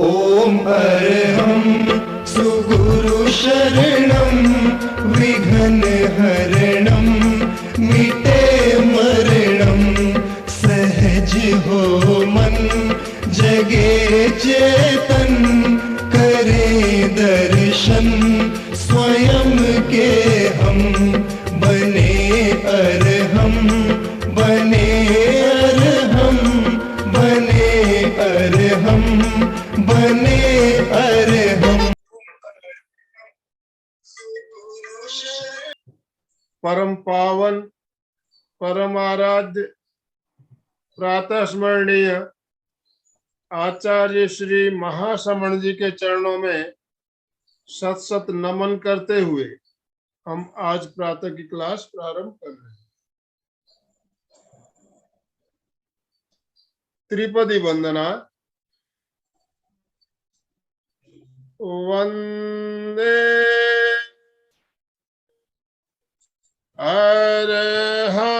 ओम अरहं सुगुरु शरणं विघ्न हरणं मिटे मरणं सहज हो मन जगे चेतन करे दर्शन स्वयं के हम बने अरहं बने अरहं बने अरहं बने अरहं। परम पावन परम आराध्य प्रातः स्मरणीय आचार्य श्री महाश्रमण जी के चरणों में सत सत नमन करते हुए हम आज प्रातः की क्लास प्रारंभ कर रहे हैं। त्रिपदी वंदना। वंदे अरहं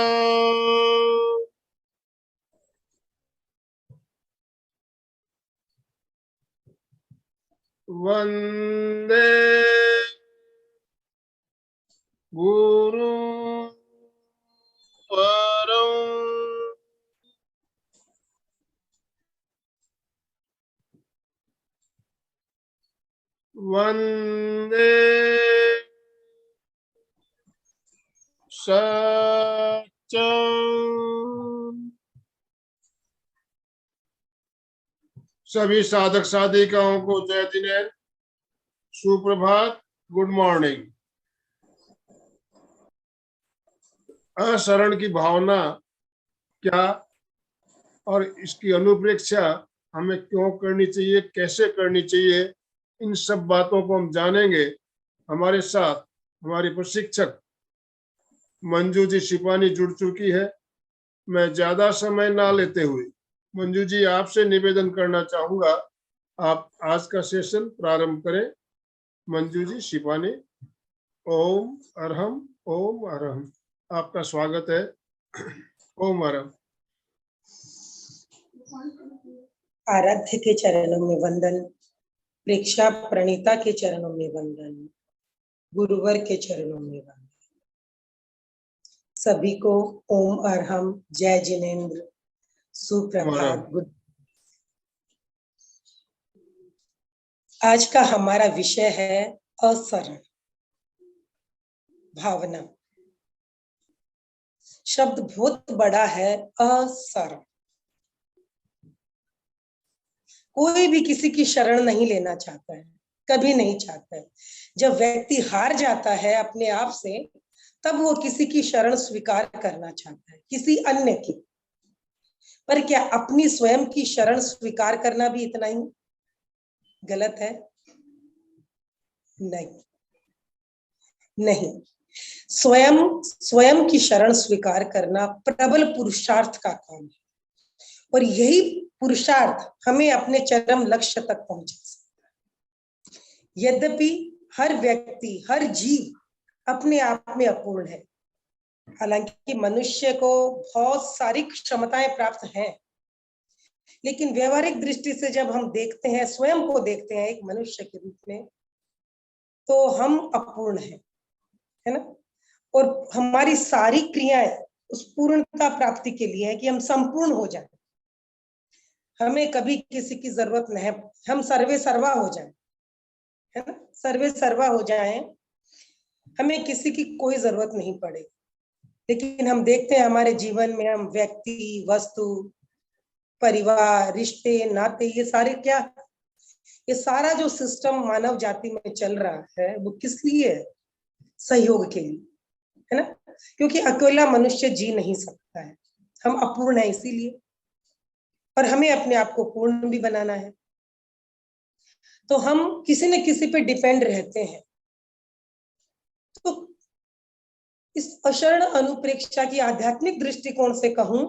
वंदे गुरु परम वंदे सच्चं। सभी साधक साधिकाओं को जय जिनेन्द्र, सुप्रभात, गुड मॉर्निंग। अशरण की भावना क्या और इसकी अनुप्रेक्षा हमें क्यों करनी चाहिए, कैसे करनी चाहिए, इन सब बातों को हम जानेंगे। हमारे साथ हमारी प्रशिक्षक मंजू जी शिपानी जुड़ चुकी है। मैं ज्यादा समय ना लेते हुए मंजू जी आपसे निवेदन करना चाहूंगा, आप आज का सेशन प्रारंभ करें। मंजू जी शिपानी। ओम अरहं ओम अरहं, आपका स्वागत है। ओम अरहं। आराध्य के चरणों में वंदन, प्रेक्षा प्रणीता के चरणों में वंदन, गुरुवर के चरणों में वंदन। सभी को ओम अरहं, जय जिनेन्द्र, सुप्रभात, गुड। आज का हमारा विषय है असरण भावना। शब्द बहुत बड़ा है, असरण। कोई भी किसी की शरण नहीं लेना चाहता है, कभी नहीं चाहता है। जब व्यक्ति हार जाता है अपने आप से, तब वो किसी की शरण स्वीकार करना चाहता है, किसी अन्य की। पर क्या अपनी स्वयं की शरण स्वीकार करना भी इतना ही गलत है? नहीं, नहीं। स्वयं की शरण स्वीकार करना प्रबल पुरुषार्थ का काम है, और यही पुरुषार्थ हमें अपने चरम लक्ष्य तक पहुंचा सकता है। यद्यपि हर व्यक्ति, हर जीव अपने आप में अपूर्ण है। हालांकि मनुष्य को बहुत सारी क्षमताएं प्राप्त हैं, लेकिन व्यवहारिक दृष्टि से जब हम देखते हैं, स्वयं को देखते हैं एक मनुष्य के रूप में, तो हम अपूर्ण हैं, है ना। और हमारी सारी क्रियाएं उस पूर्णता प्राप्ति के लिए है कि हम संपूर्ण हो जाएं। हमें कभी किसी की जरूरत नहीं, हम सर्वे सर्वा हो जाएं, है ना। सर्वे सर्वा हो जाएं, हमें किसी की कोई जरूरत नहीं पड़े। लेकिन हम देखते हैं हमारे जीवन में हम व्यक्ति, वस्तु, परिवार, रिश्ते, नाते, ये सारे क्या, ये सारा जो सिस्टम मानव जाति में चल रहा है, वो किस लिए है? सहयोग के लिए, है ना। क्योंकि अकेला मनुष्य जी नहीं सकता है, हम अपूर्ण है इसीलिए। और हमें अपने आप को पूर्ण भी बनाना है, तो हम किसी न किसी पे डिपेंड रहते हैं। तो इस अशरण अनुप्रेक्षा की आध्यात्मिक दृष्टिकोण से कहूं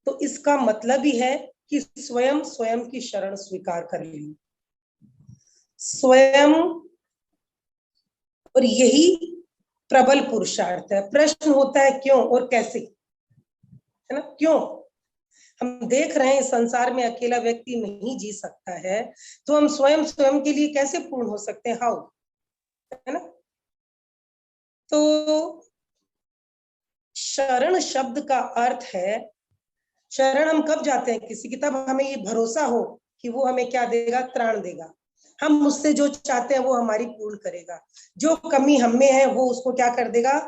तो इसका मतलब ही है कि स्वयं की शरण स्वीकार कर लें, स्वयं। और यही प्रबल पुरुषार्थ है। प्रश्न होता है क्यों और कैसे, है ना। क्यों? हम देख रहे हैं संसार में अकेला व्यक्ति नहीं जी सकता है, तो हम स्वयं स्वयं के लिए कैसे पूर्ण हो सकते हैं? हाउ, है ना? तो शरण शब्द का अर्थ है, शरण हम कब जाते हैं किसी की? तब हमें ये भरोसा हो कि वो हमें क्या देगा? त्राण देगा। हम उससे जो चाहते हैं वो हमारी पूर्ण करेगा। जो कमी हम में है वो उसको क्या कर देगा?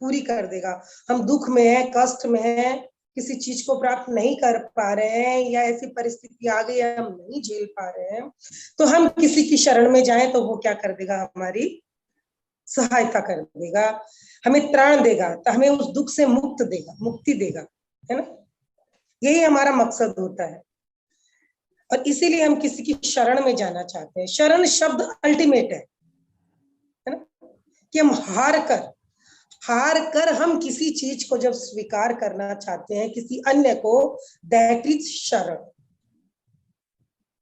पूरी कर देगा। हम दुख में है, कष्ट में है, किसी चीज को प्राप्त नहीं कर पा रहे हैं, या ऐसी परिस्थिति आ गई है हम नहीं झेल पा रहे हैं, तो हम किसी की शरण में जाएं तो वो क्या कर देगा? हमारी सहायता कर देगा, हमें त्राण देगा, तो हमें उस दुख से मुक्त देगा, मुक्ति देगा, है ना? यही हमारा मकसद होता है, और इसीलिए हम किसी की शरण में जाना चाहते हैं। शरण शब्द अल्टीमेट है ना? कि हम हार कर हम किसी चीज को जब स्वीकार करना चाहते हैं, किसी अन्य को, दैट इज शरण,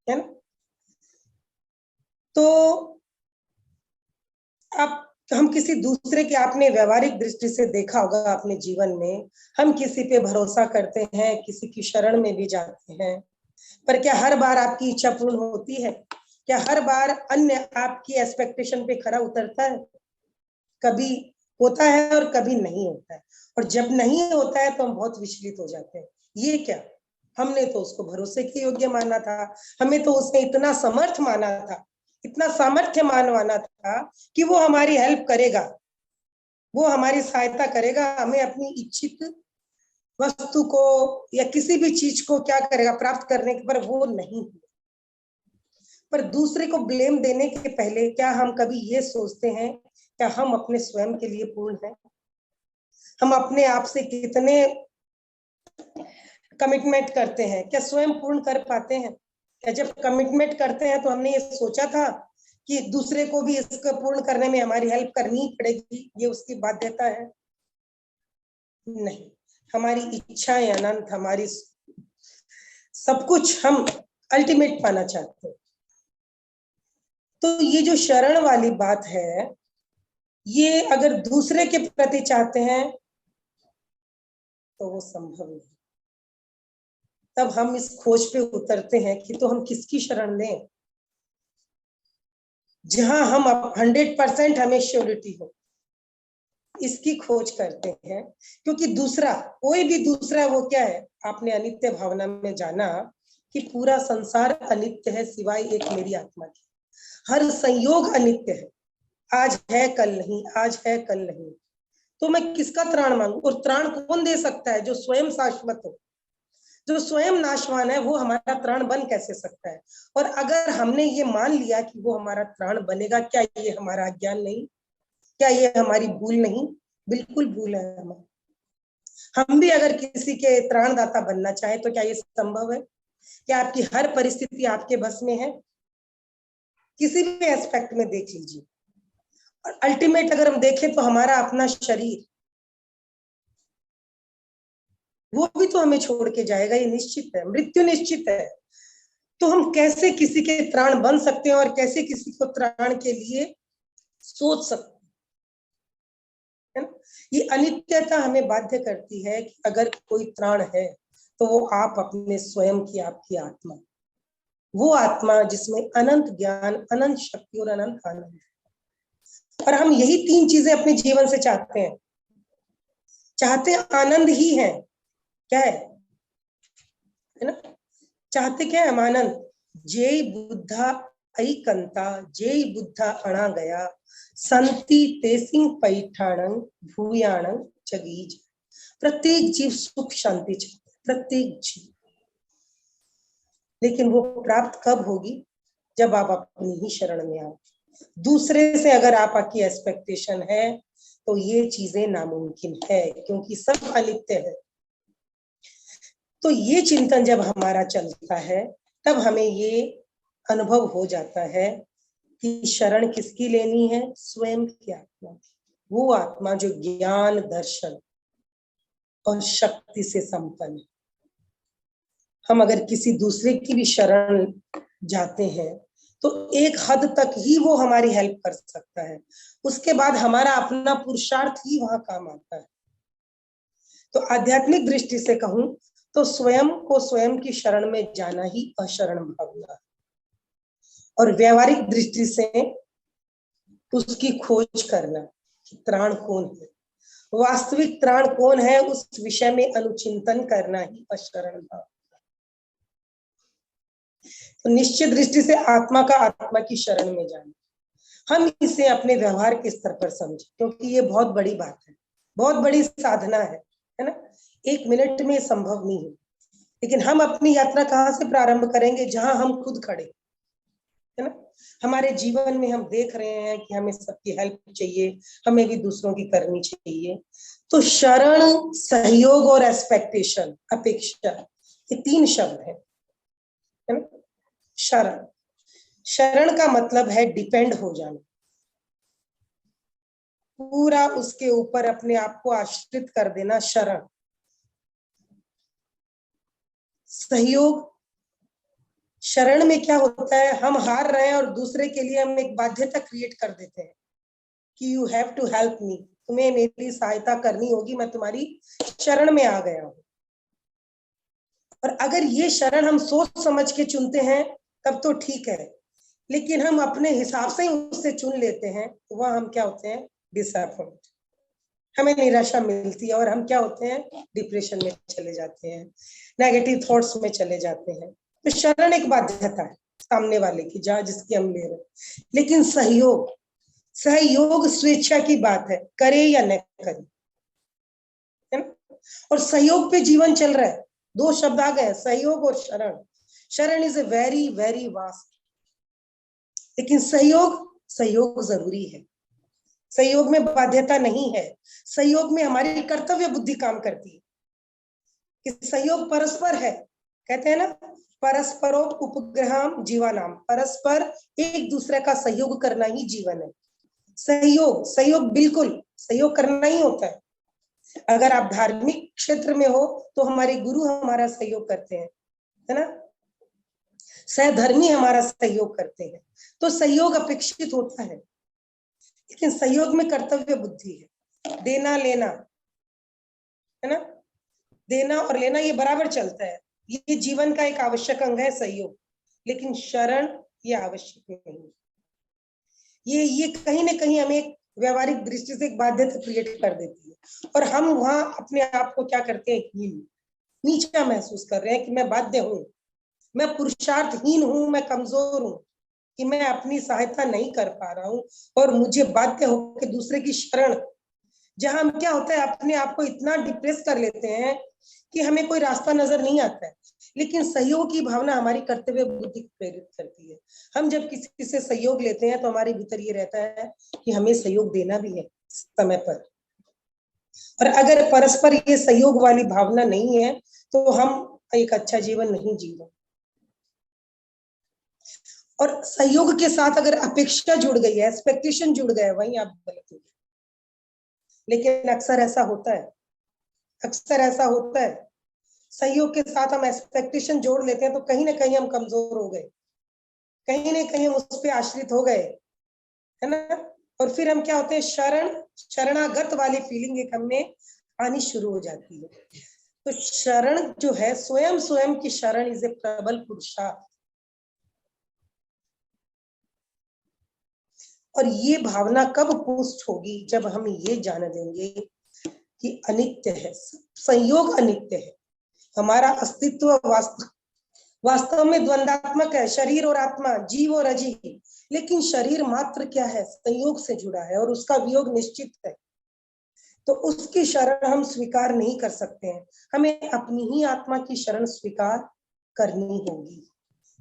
है ना? तो अब हम किसी दूसरे के, आपने व्यवहारिक दृष्टि से देखा होगा अपने जीवन में, हम किसी पे भरोसा करते हैं, किसी की शरण में भी जाते हैं, पर क्या हर बार आपकी इच्छा पूर्ण होती है? क्या हर बार अन्य आपकी एक्सपेक्टेशन पे खरा उतरता है? कभी होता है और कभी नहीं होता है, और जब नहीं होता है तो हम बहुत विचलित हो जाते हैं। ये क्या, हमने तो उसको भरोसे के योग्य माना था, हमें तो उसने इतना समर्थ माना था, इतना सामर्थ्य माना था कि वो हमारी हेल्प करेगा, वो हमारी सहायता करेगा, हमें अपनी इच्छित वस्तु को या किसी भी चीज को क्या करेगा? प्राप्त करने के, पर वो नहीं हुआ। पर दूसरे को ब्लेम देने के पहले क्या हम कभी ये सोचते हैं, क्या हम अपने स्वयं के लिए पूर्ण हैं? हम अपने आप से कितने कमिटमेंट करते हैं? क्या स्वयं पूर्ण कर पाते हैं? क्या जब कमिटमेंट करते हैं तो हमने ये सोचा था कि दूसरे को भी इसको पूर्ण करने में हमारी हेल्प करनी पड़ेगी, ये उसकी बाध्यता है? नहीं, हमारी इच्छाएं अनंत, हमारी सब कुछ हम अल्टीमेट पाना चाहते हैं। तो ये जो शरण वाली बात है, ये अगर दूसरे के प्रति चाहते हैं तो वो संभव नहीं। तब हम इस खोज पे उतरते हैं कि तो हम किसकी शरण लें, जहां हम 100% हमें श्योरिटी हो, इसकी खोज करते हैं। क्योंकि दूसरा, कोई भी दूसरा, वो क्या है? आपने अनित्य भावना में जाना कि पूरा संसार अनित्य है सिवाय एक मेरी आत्मा की। हर संयोग अनित्य है, आज है कल नहीं, आज है कल नहीं, तो मैं किसका त्राण मांगू? और त्राण कौन दे सकता है? जो स्वयं शाश्वत हो, जो स्वयं नाशवान है, वो हमारा त्राण बन कैसे सकता है? और अगर हमने ये मान लिया कि वो हमारा त्राण बनेगा, क्या ये हमारा अज्ञान नहीं? क्या ये हमारी भूल नहीं? बिल्कुल भूल है हमारी। हम भी अगर किसी के त्राणदाता बनना चाहे तो क्या ये संभव है? क्या आपकी हर परिस्थिति आपके बस में है? किसी भी एस्पेक्ट में देख लीजिए। और अल्टीमेट अगर हम देखें तो हमारा अपना शरीर, वो भी तो हमें छोड़ के जाएगा, ये निश्चित है, मृत्यु निश्चित है। तो हम कैसे किसी के त्राण बन सकते हैं और कैसे किसी को त्राण के लिए सोच सकते हैं, ना? ये अनित्यता हमें बाध्य करती है कि अगर कोई त्राण है तो वो आप अपने स्वयं की, आपकी आत्मा, वो आत्मा जिसमें अनंत ज्ञान, अनंत शक्ति और अनंत आनंद है। और हम यही 3 चीजें अपने जीवन से चाहते हैं। चाहते आनंद ही है, क्या है ना? चाहते क्या है हम? आनंद। जय बुद्धा ऐकंता, जय बुद्धा अणा गया, संति तेसिंग पैठाणं भूयाणं जगीज। प्रत्येक जीव सुख शांति चाहता है, प्रत्येक जीव। लेकिन वो प्राप्त कब होगी? जब आप अपनी ही शरण में आओ। दूसरे से अगर आपकी एक्सपेक्टेशन है तो ये चीजें नामुमकिन है, क्योंकि सब अनित्य है। तो ये चिंतन जब हमारा चलता है तब हमें ये अनुभव हो जाता है कि शरण किसकी लेनी है? स्वयं की आत्मा की। वो आत्मा जो ज्ञान, दर्शन और शक्ति से संपन्न है। हम अगर किसी दूसरे की भी शरण जाते हैं तो एक हद तक ही वो हमारी हेल्प कर सकता है, उसके बाद हमारा अपना पुरुषार्थ ही वहां काम आता है। तो आध्यात्मिक दृष्टि से कहूं तो स्वयं को स्वयं की शरण में जाना ही अशरण भावना है। और व्यवहारिक दृष्टि से उसकी खोज करना कि त्राण कौन है, वास्तविक त्राण कौन है, उस विषय में अनुचिंतन करना ही अशरण भाव। तो निश्चित दृष्टि से आत्मा का आत्मा की शरण में जाना, हम इसे अपने व्यवहार के स्तर पर समझें, क्योंकि ये बहुत बड़ी बात है, बहुत बड़ी साधना है ना। 1 मिनट में संभव नहीं है, लेकिन हम अपनी यात्रा कहाँ से प्रारंभ करेंगे? जहां हम खुद खड़े, है ना। हमारे जीवन में हम देख रहे हैं कि हमें सबकी हेल्प चाहिए, हमें भी दूसरों की करनी चाहिए। तो शरण, सहयोग और एक्सपेक्टेशन, अपेक्षा, ये 3 शब्द हैं, है ना। शरण, शरण का मतलब है डिपेंड हो जाना, पूरा उसके ऊपर अपने आप को आश्रित कर देना, शरण। सहयोग, शरण में क्या होता है, हम हार रहे हैं और दूसरे के लिए हम एक बाध्यता क्रिएट कर देते हैं कि you have to help me, तुम्हें मेरी सहायता करनी होगी, मैं तुम्हारी शरण में आ गया हूं। और अगर ये शरण हम सोच समझ के चुनते हैं तब तो ठीक है, लेकिन हम अपने हिसाब से ही उससे चुन लेते हैं, तो वह हम क्या होते हैं, डिसअपॉइंट, हमें निराशा मिलती है और हम क्या होते हैं, डिप्रेशन में चले जाते हैं, नेगेटिव थॉट्स में चले जाते हैं। तो शरण एक बाध्यता है सामने वाले की, जहां जिसकी हम ले रहे हैं। लेकिन सहयोग, सहयोग स्वेच्छा की बात है, करे या न करे, है ना। और सहयोग पे जीवन चल रहा है, 2 शब्द आ गए, सहयोग और शरण। शरण is a very very vast, लेकिन सहयोग, सहयोग जरूरी है। सहयोग में बाध्यता नहीं है, सहयोग में हमारी कर्तव्य बुद्धि काम करती है कि सहयोग परस्पर है। कहते हैं ना, परस्परो उपग्रहम जीवानाम, परस्पर एक दूसरे का सहयोग करना ही जीवन है। सहयोग, सहयोग बिल्कुल सहयोग करना ही होता है। अगर आप धार्मिक क्षेत्र में हो तो हमारे गुरु हमारा सहयोग करते हैं, है ना, सहधर्मी हमारा सहयोग करते हैं, तो सहयोग अपेक्षित होता है। लेकिन सहयोग में कर्तव्य बुद्धि है, देना लेना, है ना, देना और लेना ये बराबर चलता है, ये जीवन का एक आवश्यक अंग है सहयोग। लेकिन शरण ये आवश्यक नहीं, ये कहीं ना कहीं हमें एक व्यवहारिक दृष्टि से एक बाध्यता क्रिएट कर देती है, और हम वहां अपने आप को क्या करते हैं, हीन, नीचा महसूस कर रहे हैं कि मैं बाध्य हूं, मैं पुरुषार्थहीन हूं, मैं कमजोर हूं, कि मैं अपनी सहायता नहीं कर पा रहा हूं और मुझे बाध्य होकर दूसरे की शरण। जहां हम क्या होता है, अपने आप को इतना डिप्रेस कर लेते हैं कि हमें कोई रास्ता नजर नहीं आता है। लेकिन सहयोग की भावना हमारी कर्तव्य बुद्धि को प्रेरित करती है। हम जब किसी से सहयोग लेते हैं तो हमारे भीतर ये रहता है कि हमें सहयोग देना भी है समय पर, और अगर परस्पर ये सहयोग वाली भावना नहीं है तो हम एक अच्छा जीवन नहीं जी रहे। और सहयोग के साथ अगर अपेक्षा जुड़ गई है, एक्सपेक्टेशन जुड़ गया है, वहीं आप गलत हो गए। लेकिन अक्सर ऐसा होता है, अक्सर ऐसा होता है, सहयोग के साथ हम एक्सपेक्टेशन जोड़ लेते हैं तो कहीं ना कहीं हम कमजोर हो गए, कहीं ना कहीं हम उस पर आश्रित हो गए, है ना। और फिर हम क्या होते हैं, शरणागत वाली फीलिंग एक हमें आनी शुरू हो जाती है। तो शरण जो है, स्वयं स्वयं की शरण इज ए प्रबल पुरुषार्थ। और ये भावना कब पुष्ट होगी, जब हम ये जान लेंगे कि अनित्य है, संयोग अनित्य है, हमारा अस्तित्व वास्तव में द्वंदात्मक है, शरीर और आत्मा, जीव और अजीव। लेकिन शरीर मात्र क्या है, संयोग से जुड़ा है और उसका वियोग निश्चित है। तो उसकी शरण हम स्वीकार नहीं कर सकते हैं, हमें अपनी ही आत्मा की शरण स्वीकार करनी होगी,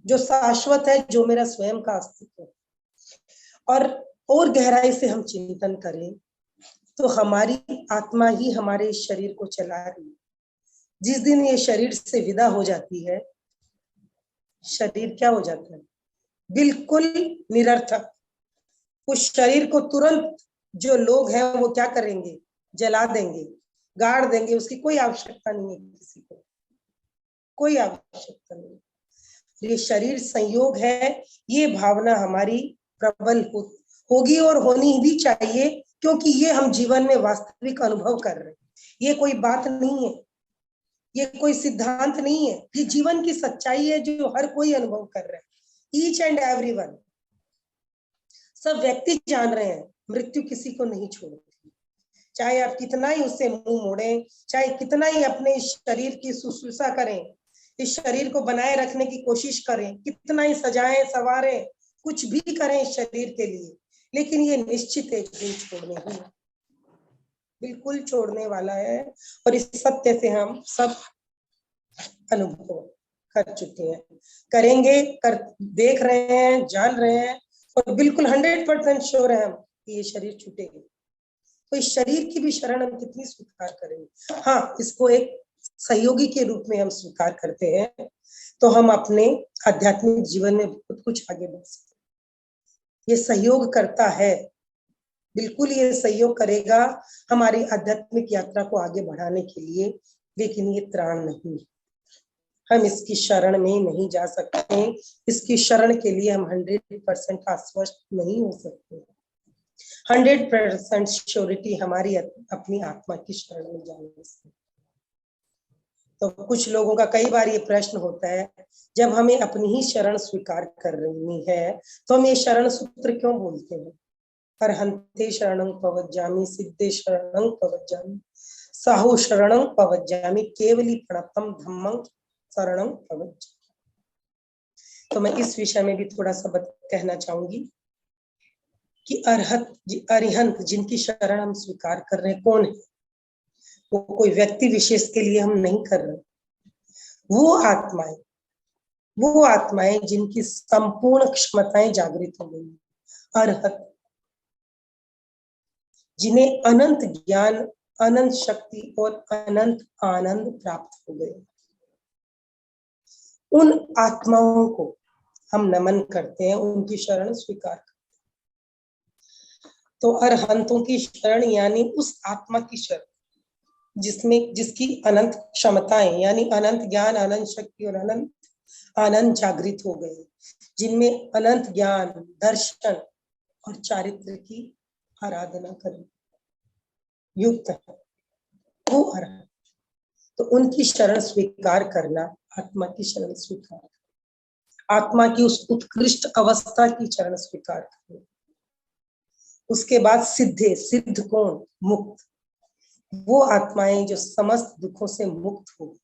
जो शाश्वत है, जो मेरा स्वयं का अस्तित्व है। और गहराई से हम चिंतन करें तो हमारी आत्मा ही हमारे शरीर को चला रही है। जिस दिन ये शरीर से विदा हो जाती है, शरीर क्या हो जाता है, बिल्कुल निरर्थक। उस शरीर को तुरंत जो लोग हैं वो क्या करेंगे, जला देंगे, गाड़ देंगे, उसकी कोई आवश्यकता नहीं है, किसी को कोई आवश्यकता नहीं। ये शरीर संयोग है, ये भावना हमारी प्रबल होगी और होनी भी चाहिए, क्योंकि ये हम जीवन में वास्तविक अनुभव कर रहे हैं, ये कोई बात नहीं है। ये कोई सिद्धांत नहीं है, ये जीवन की सच्चाई है जो हर कोई अनुभव कर रहा है। ईच एंड एवरीवन, सब व्यक्ति जान रहे हैं मृत्यु किसी को नहीं छोड़ती। चाहे आप कितना ही उससे मुंह मोड़ें, चाहे कितना ही अपने इस शरीर की शुश्रूषा करें, इस शरीर को बनाए रखने की कोशिश करें, कितना ही सजाएं संवारें, कुछ भी करें इस शरीर के लिए, लेकिन ये निश्चित एक दिन छोड़ने ही है, बिल्कुल छोड़ने वाला है। और इस सत्य से हम सब अनुभव कर चुके हैं, करेंगे, कर देख रहे हैं, जान रहे हैं, और बिल्कुल 100% श्योर है हम कि ये शरीर छूटेगा। तो इस शरीर की भी शरण हम कितनी स्वीकार करेंगे। हाँ, इसको एक सहयोगी के रूप में हम स्वीकार करते हैं तो हम अपने आध्यात्मिक जीवन में बहुत कुछ आगे बढ़ सकते हैं। ये सहयोग करता है, बिल्कुल ये सहयोग करेगा हमारी आध्यात्मिक यात्रा को आगे बढ़ाने के लिए, लेकिन ये त्राण नहीं है। हम इसकी शरण में नहीं जा सकते, इसकी शरण के लिए हम 100% आश्वस्त नहीं हो सकते। 100% श्योरिटी हमारी अपनी आत्मा की शरण में जाने से। तो कुछ लोगों का कई बार ये प्रश्न होता है, जब हमें अपनी ही शरण स्वीकार करनी है तो हम ये शरण सूत्र क्यों बोलते हैं? अरहंते शरणं पवज्जामि, सिद्धे शरणं पवज्जामि, साहु शरणं पवज्जामि, केवली प्रणतम धम्मं शरणं पवज्जामि। तो मैं इस विषय में भी थोड़ा सा कहना चाहूंगी कि अरिहंत जिनकी शरण हम स्वीकार कर रहे हैं कौन है? वो कोई व्यक्ति विशेष के लिए हम नहीं कर रहे, वो आत्माएं जिनकी संपूर्ण क्षमताएं जागृत हो गई, अरहत, जिन्हें अनंत ज्ञान, अनंत शक्ति और अनंत आनंद प्राप्त हो गए, उन आत्माओं को हम नमन करते हैं, उनकी शरण स्वीकार करते हैं। तो अरहंतों की शरण यानी उस आत्मा की शरण जिसकी अनंत क्षमताएं यानी अनंत ज्ञान, अनंत शक्ति और अनंत आनंद जागृत हो गए, जिनमें अनंत ज्ञान, दर्शन और चारित्र की आराधना करने युक्त है, वो अरहंत। तो उनकी शरण स्वीकार करना, आत्मा की शरण स्वीकार, आत्मा की उस उत्कृष्ट अवस्था की शरण स्वीकार करना। उसके बाद सिद्धे, सिद्ध कौन? मुक्त, वो आत्माएं जो समस्त दुखों से मुक्त हो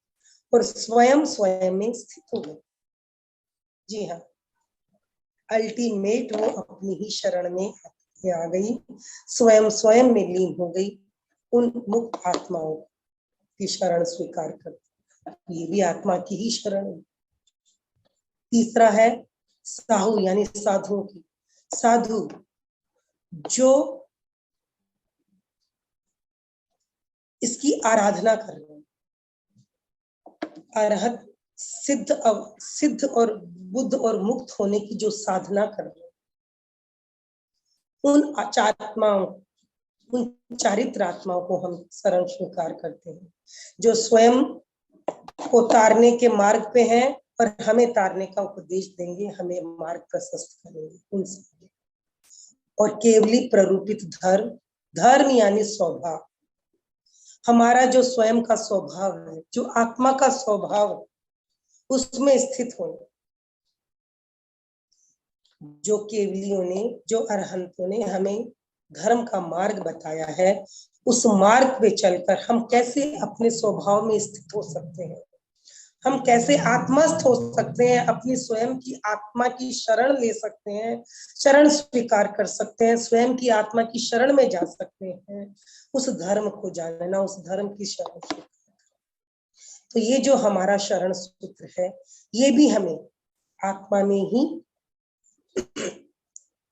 और स्वयं में स्थित हो गए। जी हाँ, अल्टीमेट वो अपनी ही शरण में आ गई, स्वयं में लीन हो गई। उन मुक्त आत्माओं की शरण स्वीकार कर, ये भी आत्मा की ही शरण है। तीसरा है साहु यानी साधुओं की, साधु जो इसकी आराधना कर रहे हैं, अरहत सिद्ध और बुद्ध और मुक्त होने की जो साधना कर रहे हैं, उन आत्माओं, उन चारित्र आत्माओं को हम शरण स्वीकार करते हैं, जो स्वयं को तारने के मार्ग पे हैं और हमें तारने का उपदेश देंगे, हमें मार्ग प्रशस्त करेंगे उनसे। और केवली प्ररूपित धर्म, धर्म यानी स्वभाव, हमारा जो स्वयं का स्वभाव है, जो आत्मा का स्वभाव है, उसमें स्थित होना। जो केवलियों ने, जो अरहंतों ने हमें धर्म का मार्ग बताया है, उस मार्ग पे चलकर हम कैसे अपने स्वभाव में स्थित हो सकते हैं, हम कैसे आत्मस्थ हो सकते हैं, अपनी स्वयं की आत्मा की शरण ले सकते हैं, शरण स्वीकार कर सकते हैं, स्वयं की आत्मा की शरण में जा सकते हैं, उस धर्म को जानना, उस धर्म की शरण स्वीकार। तो ये जो हमारा शरण सूत्र है, ये भी हमें आत्मा में ही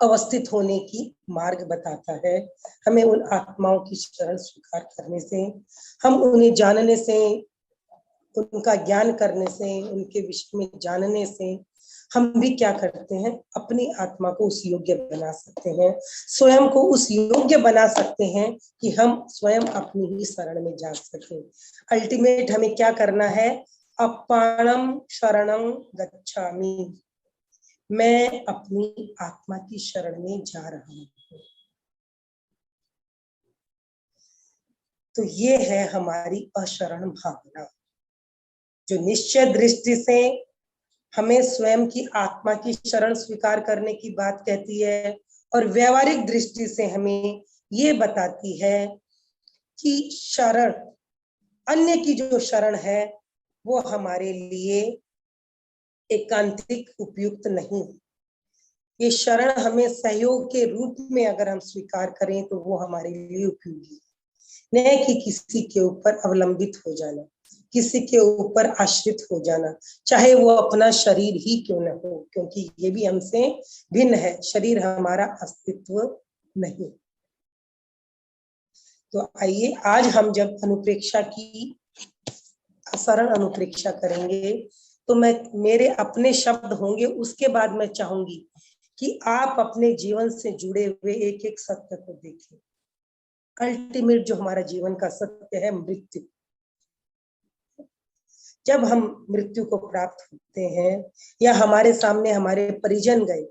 अवस्थित होने की मार्ग बताता है। हमें उन आत्माओं की शरण स्वीकार करने से, हम उन्हें जानने से, उनका ज्ञान करने से, उनके विषय में जानने से हम भी क्या करते हैं, अपनी आत्मा को उस योग्य बना सकते हैं, स्वयं को उस योग्य बना सकते हैं कि हम स्वयं अपनी ही शरण में जा सकें। अल्टीमेट हमें क्या करना है? अपाणम शरणं गच्छामि, मैं अपनी आत्मा की शरण में जा रहा हूं। तो ये है हमारी अशरण भावना। जो निश्चय दृष्टि से हमें स्वयं की आत्मा की शरण स्वीकार करने की बात कहती है, और व्यवहारिक दृष्टि से हमें ये बताती है कि शरण, अन्य की जो शरण है वो हमारे लिए एकांतिक उपयुक्त नहीं। ये शरण हमें सहयोग के रूप में अगर हम स्वीकार करें तो वो हमारे लिए उपयोगी है, न कि किसी के ऊपर अवलंबित हो जाना, किसी के ऊपर आश्रित हो जाना, चाहे वो अपना शरीर ही क्यों न हो, क्योंकि ये भी हमसे भिन्न है, शरीर हमारा अस्तित्व नहीं। तो आइए आज हम जब अनुप्रेक्षा की सरल अनुप्रेक्षा करेंगे तो मेरे अपने शब्द होंगे, उसके बाद मैं चाहूंगी कि आप अपने जीवन से जुड़े हुए एक एक सत्य को देखें। अल्टीमेट जो हमारा जीवन का सत्य है, मृत्यु। जब हम मृत्यु को प्राप्त होते हैं या हमारे सामने हमारे परिजन गए,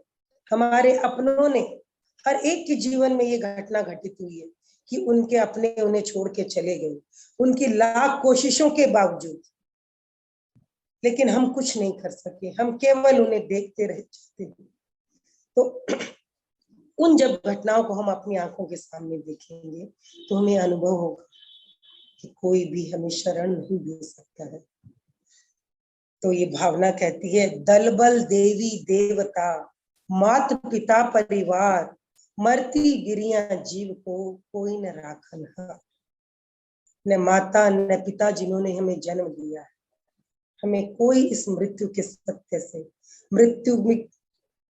हमारे अपनों ने, हर एक के जीवन में ये घटना घटित हुई है कि उनके अपने उन्हें छोड़ के चले गए, उनकी लाख कोशिशों के बावजूद, लेकिन हम कुछ नहीं कर सके, हम केवल उन्हें देखते रह जाते हैं। तो उन जब घटनाओं को हम अपनी आंखों के सामने देखेंगे तो हमें अनुभव होगा कि कोई भी हमें शरण नहीं दे सकता है। तो ये भावना कहती है, दल बल देवी देवता मात पिता परिवार, मरती गिरियां जीव को कोई न राखन हा। न माता न पिता जिन्होंने हमें जन्म दिया है, हमें कोई इस मृत्यु के सत्य से, मृत्यु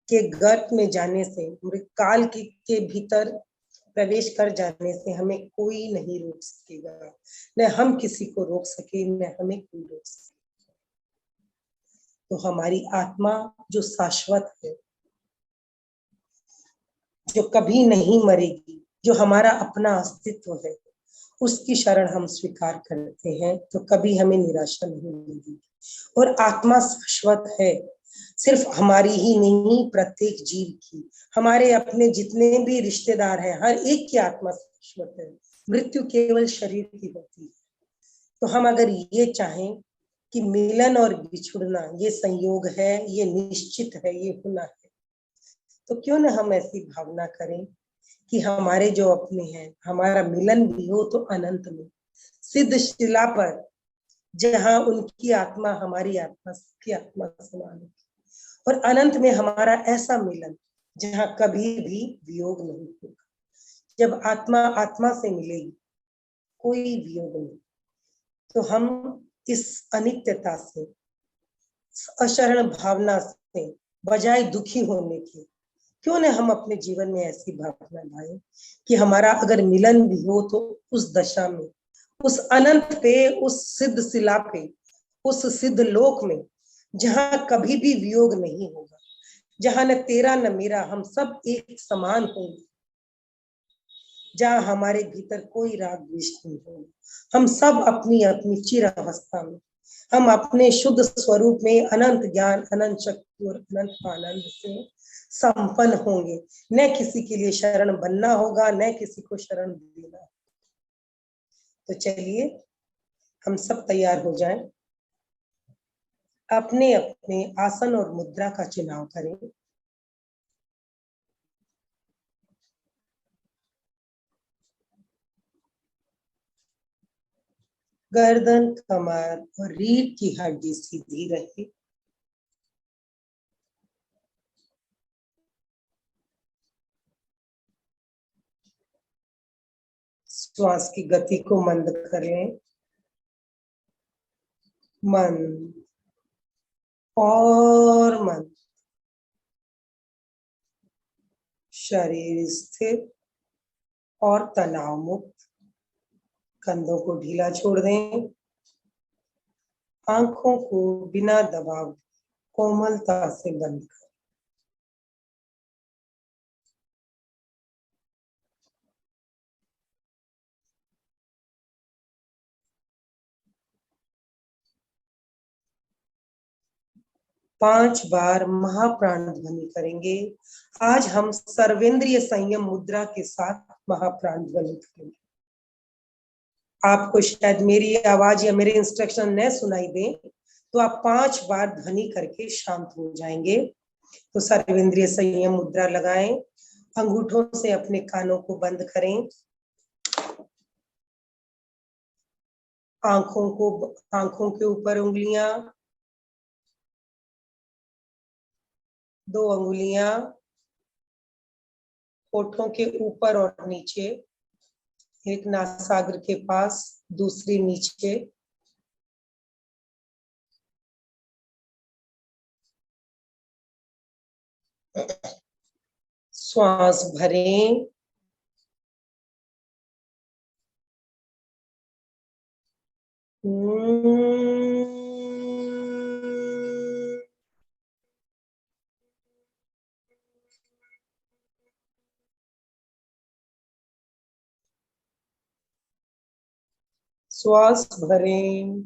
के गर्त में जाने से, काल के भीतर प्रवेश कर जाने से हमें कोई नहीं रोक सकेगा, न हम किसी को रोक सके, न हमें कोई रोक सके। तो हमारी आत्मा जो शाश्वत है, जो कभी नहीं मरेगी, जो हमारा अपना अस्तित्व है, उसकी शरण हम स्वीकार करते हैं तो कभी हमें निराशा नहीं मिलेगी। और आत्मा शाश्वत है, सिर्फ हमारी ही नहीं, प्रत्येक जीव की, हमारे अपने जितने भी रिश्तेदार हैं, हर एक की आत्मा शाश्वत है। मृत्यु केवल शरीर की होती है। तो हम अगर ये चाहें कि मिलन और बिछुड़ना ये संयोग है, ये निश्चित है, ये होना है, तो क्यों ना हम ऐसी भावना करें कि हमारे जो अपने हैं, हमारा मिलन भी हो तो अनंत में, सिद्ध शिला पर, जहां उनकी आत्मा हमारी आत्मा सबकी आत्मा समान है, और अनंत में हमारा ऐसा मिलन जहां कभी भी वियोग नहीं होगा। जब आत्मा आत्मा से मिलेगी, कोई वियोग नहीं, तो हम इस अनित्यता से, अशरण भावना से बजाय दुखी होने के, क्यों न हम अपने जीवन में ऐसी भावना लाएं कि हमारा अगर मिलन भी हो तो उस दशा में, उस अनंत पे, उस सिद्ध शिला पे, उस सिद्ध लोक में, जहां कभी भी वियोग नहीं होगा, जहां न तेरा न मेरा, हम सब एक समान होंगे, जहां हमारे भीतर कोई राग द्वेष नहीं होगा, हम सब अपनी अपनी चिर अवस्था में, हम अपने शुद्ध स्वरूप में अनंत ज्ञान, अनंत शक्ति और अनंत आनंद से संपन्न होंगे। न किसी के लिए शरण बनना होगा, न किसी को शरण देना। तो चलिए हम सब तैयार हो जाएं, अपने अपने आसन और मुद्रा का चुनाव करें। गर्दन, कमर और रीढ़ की हड्डी सीधी रहे। श्वास की गति को मंद कर लें। मंद और मंद। शरीर स्थिर और तनाव मुक्त। कंधों को ढीला छोड़ दें। आंखों को बिना दबाव कोमलता से बंद करें। पांच बार महाप्राण ध्वनि करेंगे। आज हम सर्वेंद्रिय संयम मुद्रा के साथ महाप्राण ध्वनि करेंगे। आपको शायद मेरी आवाज या मेरे इंस्ट्रक्शन न सुनाई दे, तो आप 5 बार ध्वनि करके शांत हो जाएंगे। तो सर्वेंद्रिय संयम मुद्रा लगाएं, अंगूठों से अपने कानों को बंद करें, आंखों के ऊपर उंगलियां, 2 अंगुलियां होठों के ऊपर और नीचे, एक नासाग्र के पास, दूसरी नीचे। श्वास भरें, श्वास भरें,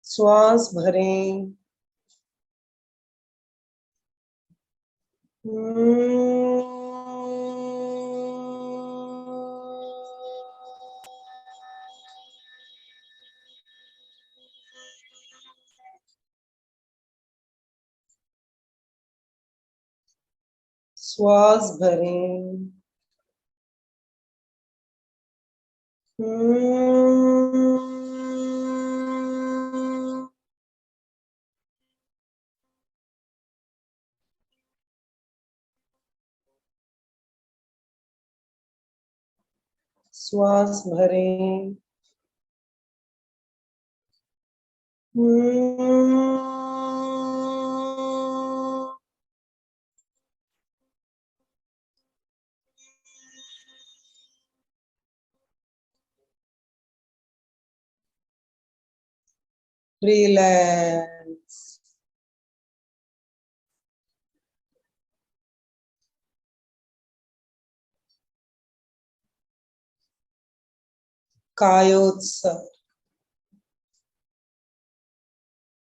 श्वास भरें, श्वास भरें, श्वास भरें, रिलैक्स। कायोत्सर्ग,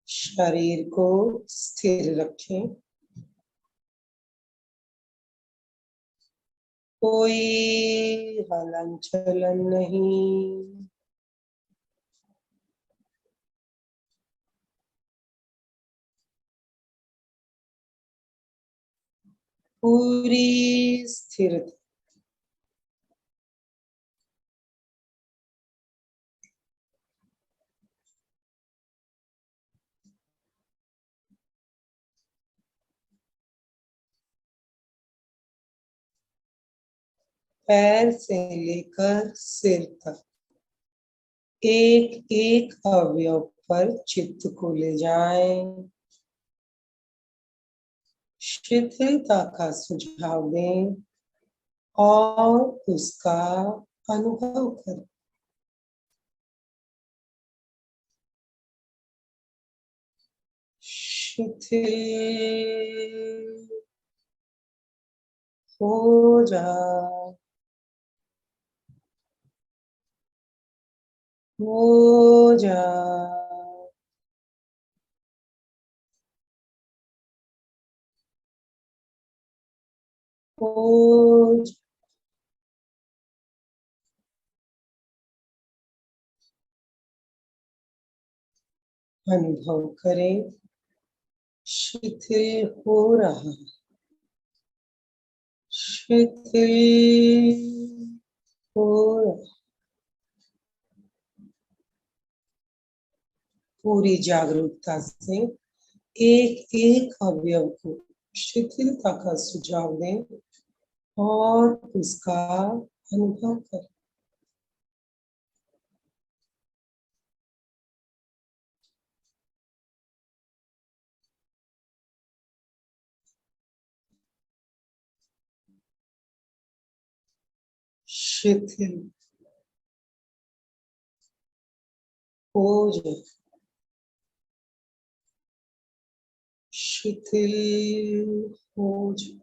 शरीर को स्थिर रखें, कोई हलन चलन नहीं। पूरी स्थिरता। पैर से लेकर सिर तक एक एक अवयव पर चित्त को ले जाएं, शिथिलता का सुझाव दें और उसका अनुभव करें। शिथिल हो जा, हो जा, हो जा। अनुभव करें, शिथिल हो रहा, शिथिल हो रहा। पूरी जागरूकता से एक एक अवयव को शिथिलता का सुझाव दें और उसका अनुभव करें। शिथिल हो जाए, शिथिल हो जाए।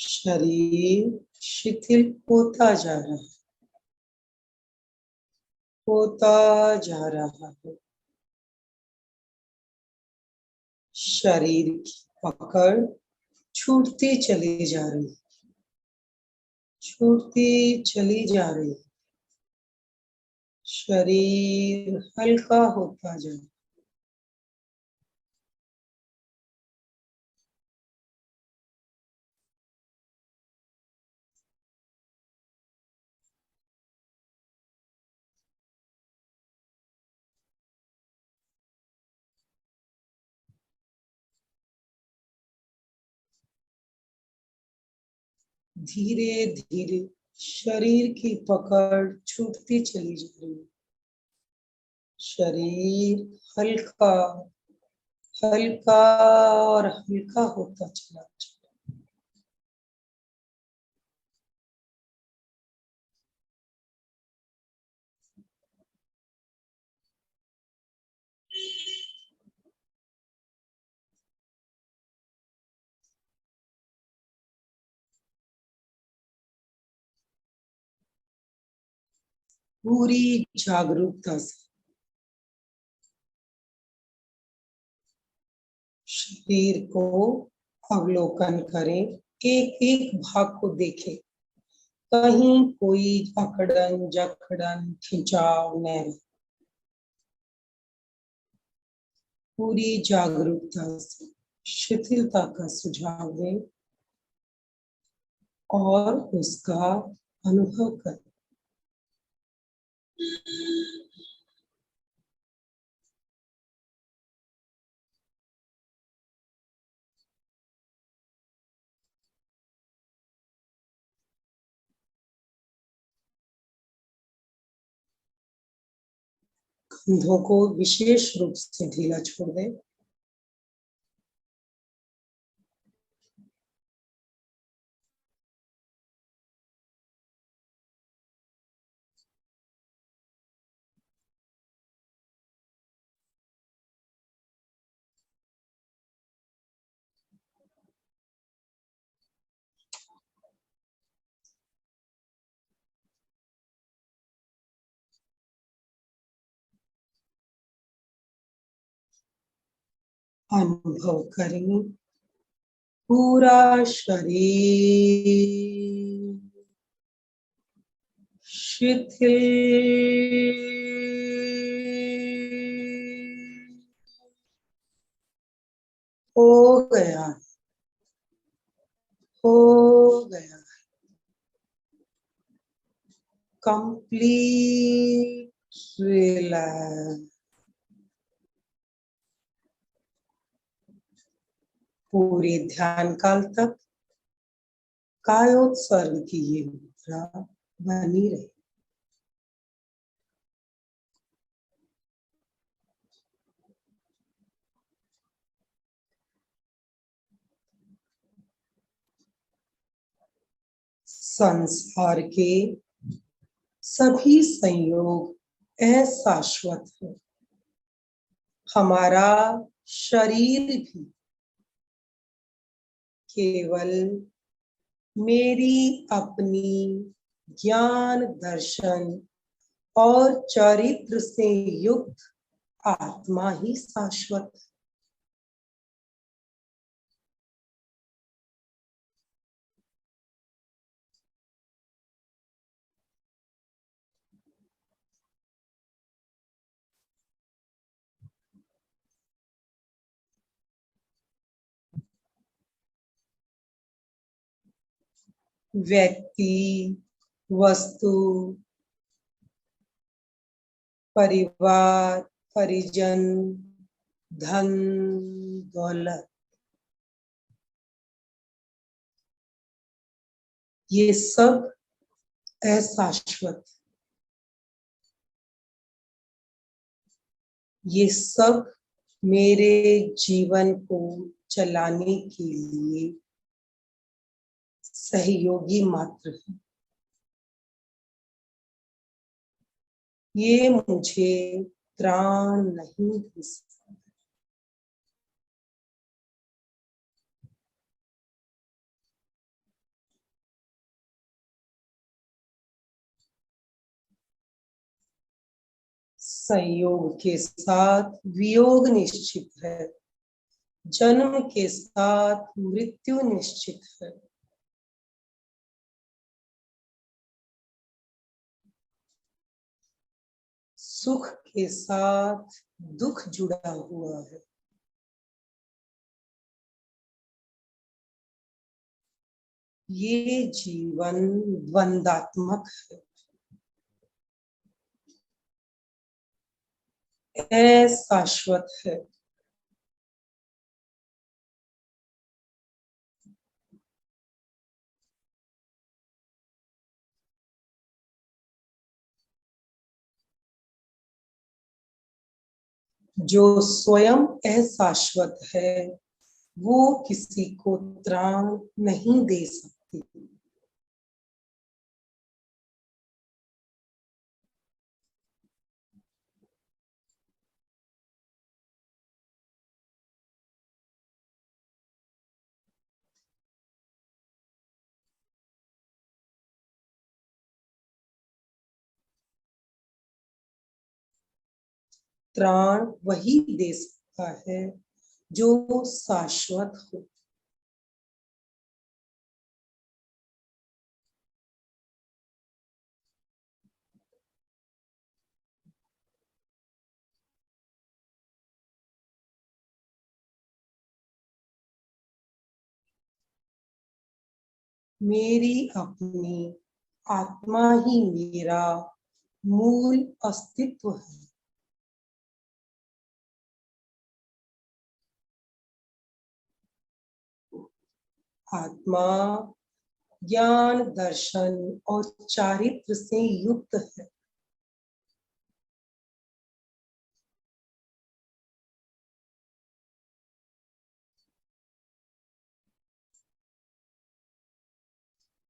शरीर शिथिल होता जा रहा है, होता जा रहा है। शरीर की पकड़ छूटती चली जा रही है, छूटती चली जा रही है। शरीर हल्का होता जा रहा है। धीरे धीरे शरीर की पकड़ छूटती चली जा रही है। शरीर हल्का हल्का और हल्का होता चला जा रहा है। पूरी जागरूकता से शरीर को अवलोकन करें, एक एक भाग को देखें, कहीं कोई अकड़न जकड़न खिंचाव न रहे। पूरी जागरूकता से शिथिलता का सुझाव दें और उसका अनुभव करें। कंधों को विशेष रूप से ढीला छोड़ दें। अनुभव करें पूरा शरीर शिथिल हो गया, हो गया, कंप्लीट रिलैक्स। पूरे ध्यान काल तक कायोत्सर्ग की ये मुद्रा बनी रहे। संसार के सभी संयोग अशाश्वत है। हमारा शरीर भी केवल मेरी अपनी ज्ञान दर्शन और चरित्र से युक्त आत्मा ही शाश्वत है। व्यक्ति, वस्तु, परिवार, परिजन, धन, दौलत, ये सब अशाश्वत, ये सब मेरे जीवन को चलाने के लिए सहयोगी मात्र है। ये मुझे त्राण नहीं दे सकते। संयोग के साथ वियोग निश्चित है, जन्म के साथ मृत्यु निश्चित है। सुख के साथ दुख जुड़ा हुआ है। ये जीवन द्वंदात्मक है, अशाश्वत है। जो स्वयं अशाश्वत है वो किसी को त्राण नहीं दे सकती। त्राण वही दे सकता है जो शाश्वत हो। मेरी अपनी आत्मा ही मेरा मूल अस्तित्व है। आत्मा ज्ञान, दर्शन और चारित्र से युक्त है।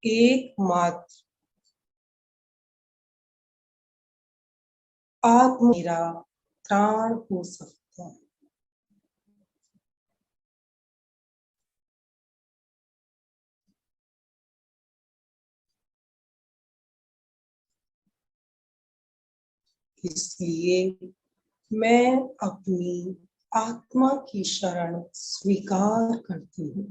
एकमात्र आत्मा मेरा त्राण हो सकता है। इसलिए मैं अपनी आत्मा की शरण स्वीकार करती हूँ।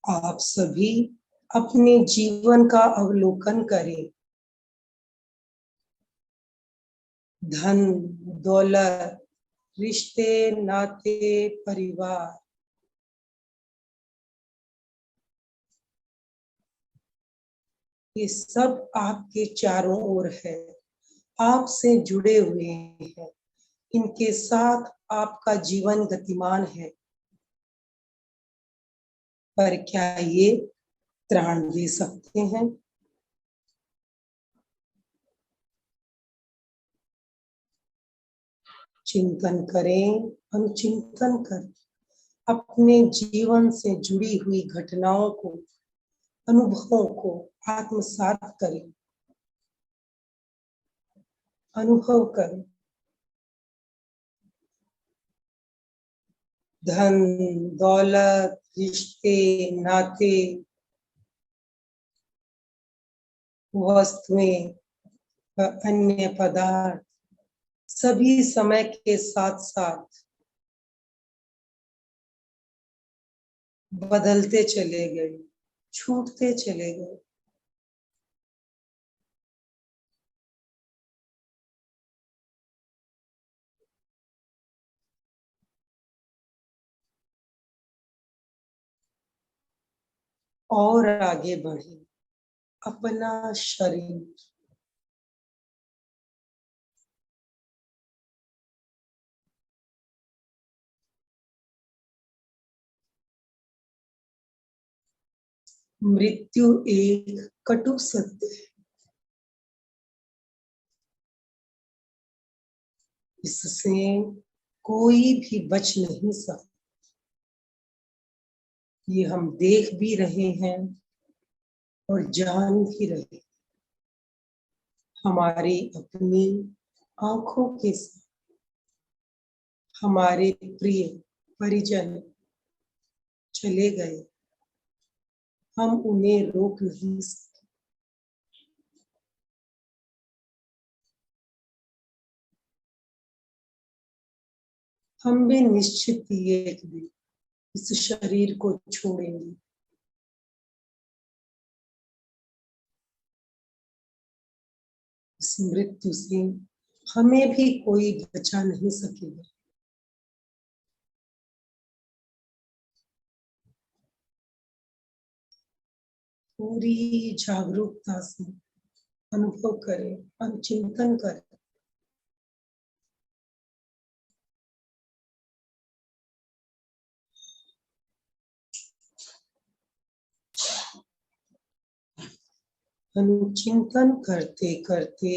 आप सभी अपने जीवन का अवलोकन करें। धन, दौलत, रिश्ते, नाते, परिवार, ये सब आपके चारों ओर है, आपसे जुड़े हुए हैं। इनके साथ आपका जीवन गतिमान है। पर क्या ये त्राण दे सकते हैं? चिंतन करें, अनुचिंतन करें, अपने जीवन से जुड़ी हुई घटनाओं को, अनुभवों को आत्मसात करें, अनुभव करें। धन, दौलत, रिश्ते, नाते, वस्तुएं व अन्य पदार्थ सभी समय के साथ साथ बदलते चले गए, छूटते चले गए। और आगे बढ़े। अपना शरीर, मृत्यु एक कटु सत्य है। इससे कोई भी बच नहीं सकता। ये हम देख भी रहे हैं और जान भी रहे हैं। हमारी अपनी आंखों के साथ हमारे प्रिय परिजन चले गए, हम उन्हें रोक नहीं सकते। हम भी निश्चित ही एक दिन इस शरीर को छोड़ेंगे। इस मृत्यु से हमें भी कोई बचा नहीं सकेगा। पूरी जागरूकता से अनुभव करें, अनुचिंतन करें। अनुचिंतन करते करते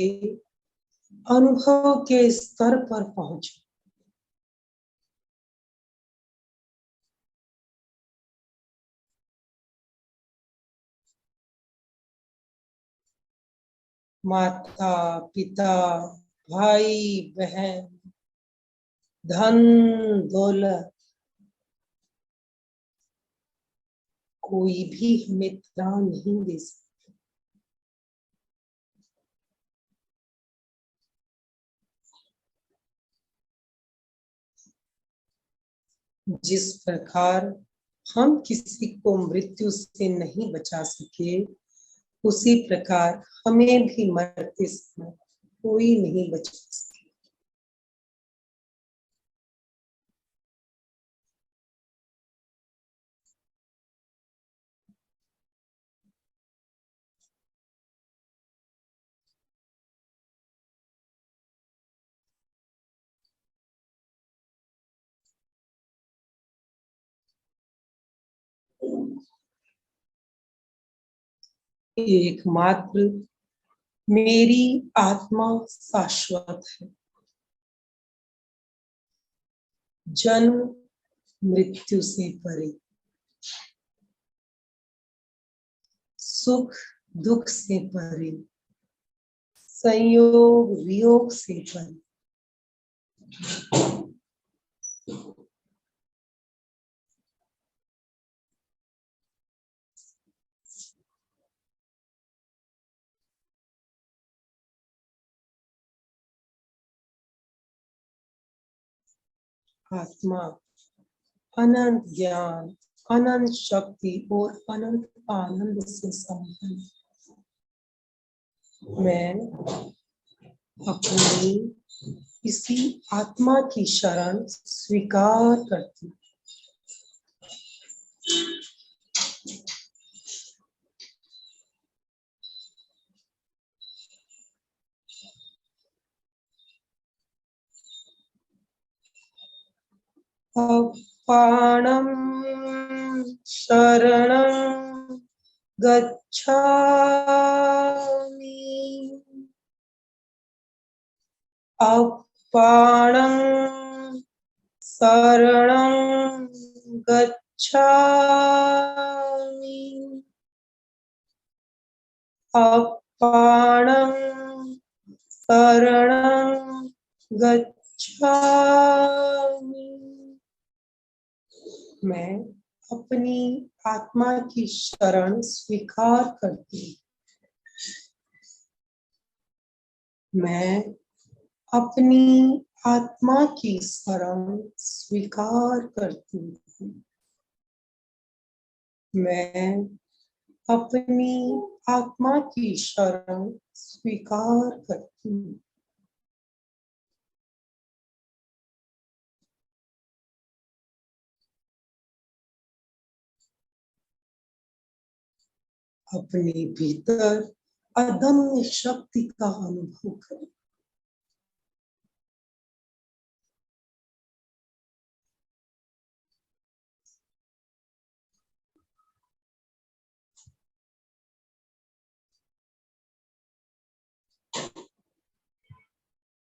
अनुभव के स्तर पर पहुंचे। माता पिता, भाई बहन, धन दौलत, कोई भी हमें त्राण नहीं दे सकता। जिस प्रकार हम किसी को मृत्यु से नहीं बचा सके, उसी प्रकार हमें भी मरते समय कोई नहीं बचा सके। एकमात्र मेरी आत्मा शाश्वत है। जन्म मृत्यु से परे, सुख दुख से परे, संयोग वियोग से परे। आत्मा अनंत ज्ञान, अनंत शक्ति और अनंत आनंद से संपन्न। मैं अपनी इसी आत्मा की शरण स्वीकार करती हूँ। अपाणं शरणं गच्छामि। अपाणं शरणं गच्छामि। अपाणं शरणं गच्छामि। मैं अपनी आत्मा की शरण स्वीकार करती हूँ। मैं अपनी आत्मा की शरण स्वीकार करती हूँ। मैं अपनी आत्मा की शरण स्वीकार करती हूँ। अपने भीतर अदम्य शक्ति का अनुभव करें।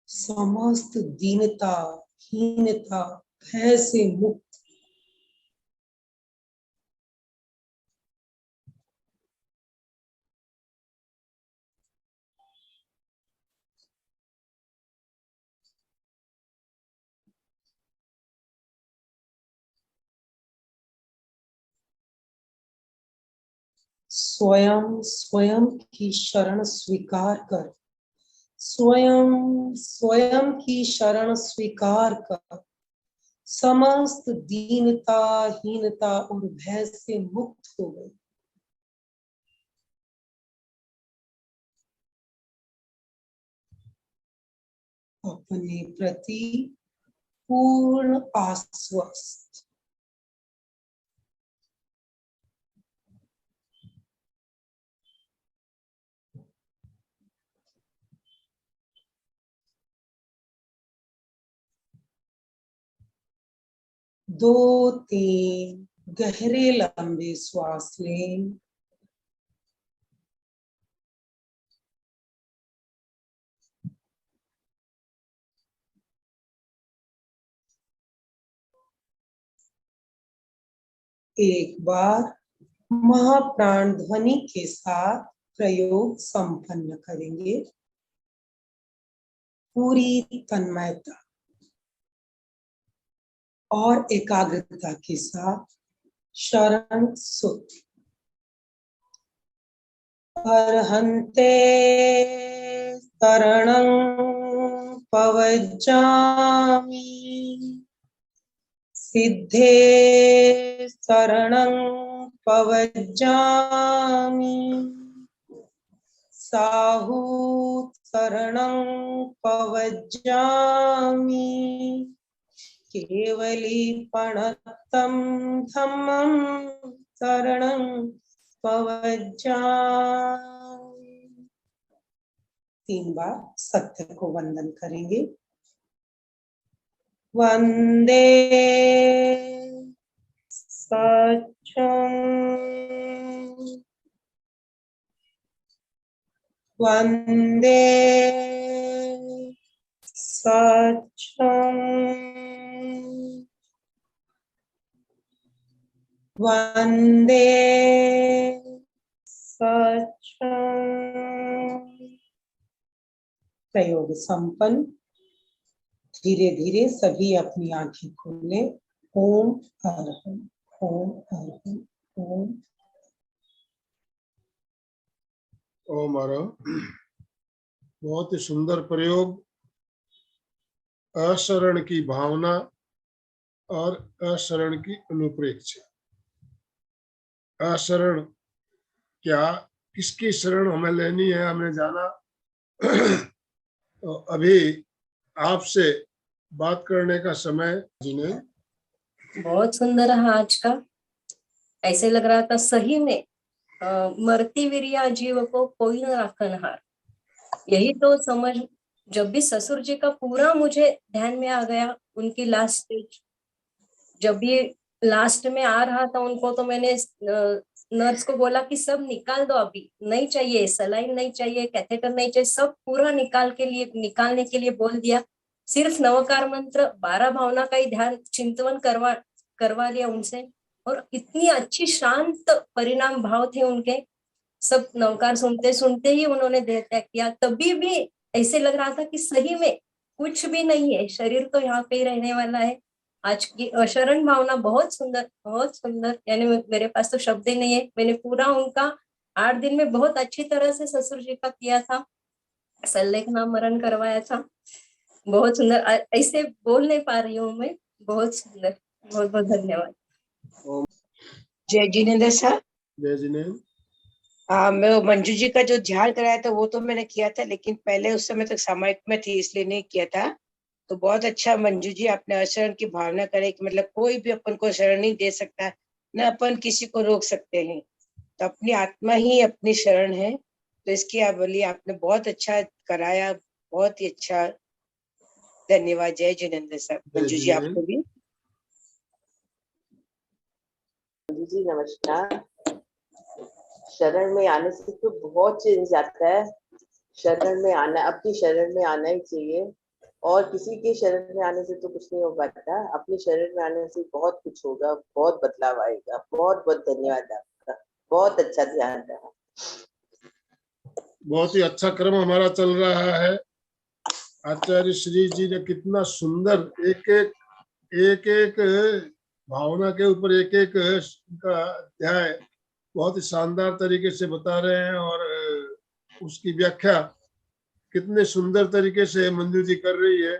समस्त दीनता, हीनता, भय से मुक्त। स्वयं स्वयं की शरण स्वीकार कर, स्वयं स्वयं की शरण स्वीकार कर, समस्त दीनता हीनता और भय से मुक्त हो गए। अपने प्रति पूर्ण आश्वस्त। दो तीन गहरे लंबे श्वास लें। एक बार महाप्राण ध्वनि के साथ प्रयोग संपन्न करेंगे। पूरी तन्मयता और एकाग्रता के साथ शरण सुत। अर्हन्ते शरणं पवज्जामि, सिद्धे शरणं पवज्जामि, साहूत शरणं पवज्जामि, केवली प्रणतं धम्मं शरणं पवज्जामि। 3 बार सत्य को वंदन करेंगे। वंदे सत्यं, वंदे सत्यं, वंदे सत्यं। प्रयोग संपन्न। धीरे धीरे सभी अपनी आंखें खोलें। ओम अरहम, ओम अरहम, ओम। ओम अरहम। बहुत ही सुंदर प्रयोग। अशरण की भावना और अशरण की अनुप्रेक्षा। अशरण क्या, किसकी शरण हमें लेनी है, हमें जाना। तो अभी आपसे बात करने का समय जिन्हें बहुत सुंदर रहा आज का। ऐसे लग रहा था सही में मरती वीरिया जीव को कोई न राखनहार। यही तो समझ जब भी ससुर जी का पूरा मुझे ध्यान में आ गया। उनकी लास्ट स्टेज जब भी लास्ट में आ रहा था उनको, तो मैंने नर्स को बोला कि सब निकाल दो, अभी नहीं चाहिए, सलाइन नहीं चाहिए, कैथेटर नहीं चाहिए, सब पूरा निकालने के लिए बोल दिया। सिर्फ नवकार मंत्र 12 भावना का ही ध्यान चिंतन करवा लिया उनसे, और इतनी अच्छी शांत परिणाम भाव थे उनके। सब नवकार सुनते सुनते ही उन्होंने देह त्याग किया। तभी भी ऐसे लग रहा था कि सही में कुछ भी नहीं है, शरीर तो यहाँ पे ही रहने वाला है। आज की शरण भावना बहुत सुंदर, यानी मेरे पास तो शब्द ही नहीं है। मैंने पूरा उनका 8 दिन में बहुत अच्छी तरह से ससुर जी का किया था, सल्लेख नामरण करवाया था। बहुत सुंदर, ऐसे बोल नहीं पा रही हूँ मैं। बहुत सुंदर, बहुत बहुत धन्यवाद। जय जिनेंद्र सर। जय जिनेंद्र। मैं मंजू जी का जो ध्यान कराया था वो तो मैंने किया था, लेकिन पहले उस समय तक सामायिक में थी इसलिए नहीं किया था। तो बहुत अच्छा मंजू जी आपने अशरण की भावना करे कि मतलब कोई भी अपन को शरण नहीं दे सकता, न अपन किसी को रोक सकते हैं, तो अपनी आत्मा ही अपनी शरण है। तो इसकी बोली आपने बहुत अच्छा कराया, बहुत ही अच्छा, धन्यवाद। जय जिनेंद्र सर। मंजू जी आपको भी। जी नमस्कार। शरण में आने से तो बहुत चेंज आता है। शरण में आना, अपनी शरण में आना ही चाहिए, और किसी के शरण में आने से तो कुछ नहीं हो पाता। अपनी शरण में आने से बहुत कुछ होगा, बहुत बदलाव आएगा। बहुत बहुत धन्यवाद आपका, बहुत अच्छा ध्यान रहा। बहुत ही अच्छा क्रम हमारा चल रहा है। आचार्य श्री जी ने कितना सुंदर एक एक भावना के ऊपर एक एक का अध्याय बहुत ही शानदार तरीके से बता रहे हैं और उसकी व्याख्या कितने सुंदर तरीके से मंजू जी कर रही है।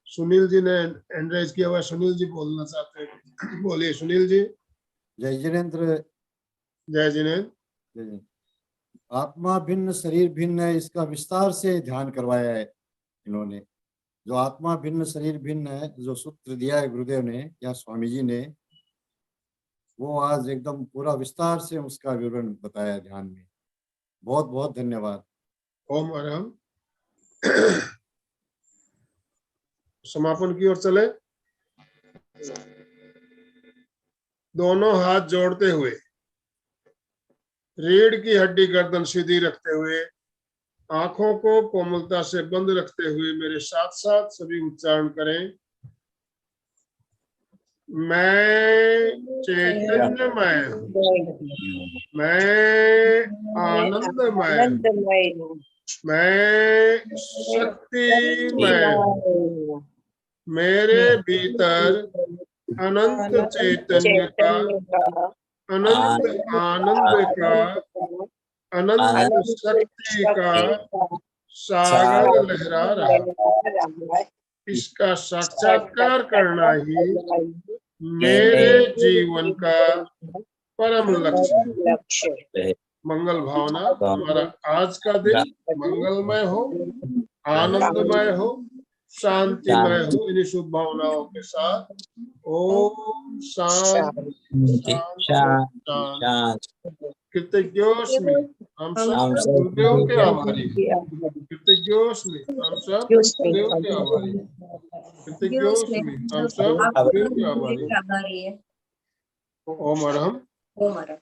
सुनील जी ने एंड्रेज किया हुआ, सुनील जी बोलना चाहते हैं, बोलिए सुनील जी। जय जिनेन्द्र। जय जिनेन्द्र। जय। आत्मा भिन्न शरीर भिन्न है, इसका विस्तार से ध्यान करवाया है इन्होंने। जो आत्मा भिन्न शरीर भिन्न है, जो सूत्र दिया है गुरुदेव ने या स्वामी जी ने, वो आज एकदम पूरा विस्तार से उसका विवरण बताया ध्यान में। बहुत बहुत धन्यवाद। ओम अरहम। समापन की ओर चले। दोनों हाथ जोड़ते हुए, रीढ़ की हड्डी गर्दन सीधी रखते हुए, आंखों को कोमलता से बंद रखते हुए मेरे साथ साथ सभी उच्चारण करें। मैं चैतन्यमय हूँ, मैं आनंदमय हूँ, मैं शक्तिमय हूँ, मेरे भीतर अनंत चैतन्य का, अनंत आनंद का, अनंत शक्ति का सागर लहरा रहा है। इसका साक्षात्कार करना ही मेरे जीवन का परम लक्ष्य है। मंगल भावना। हमारा आज का दिन मंगलमय हो, आनंदमय हो, शांतिमय हो। इन्हीं शुभ भावनाओं के साथ ओम शांति शांति। कृतज्ञोस्मि हम सब गुरुदेव के आभारी। कृतज्ञोस्मि हम सब गुरुदेव के आभारी। कृतज्ञोस्मि हम सब गुरुदेव के आभारी। आभारी है। ओम अरहम। ओम अरहम।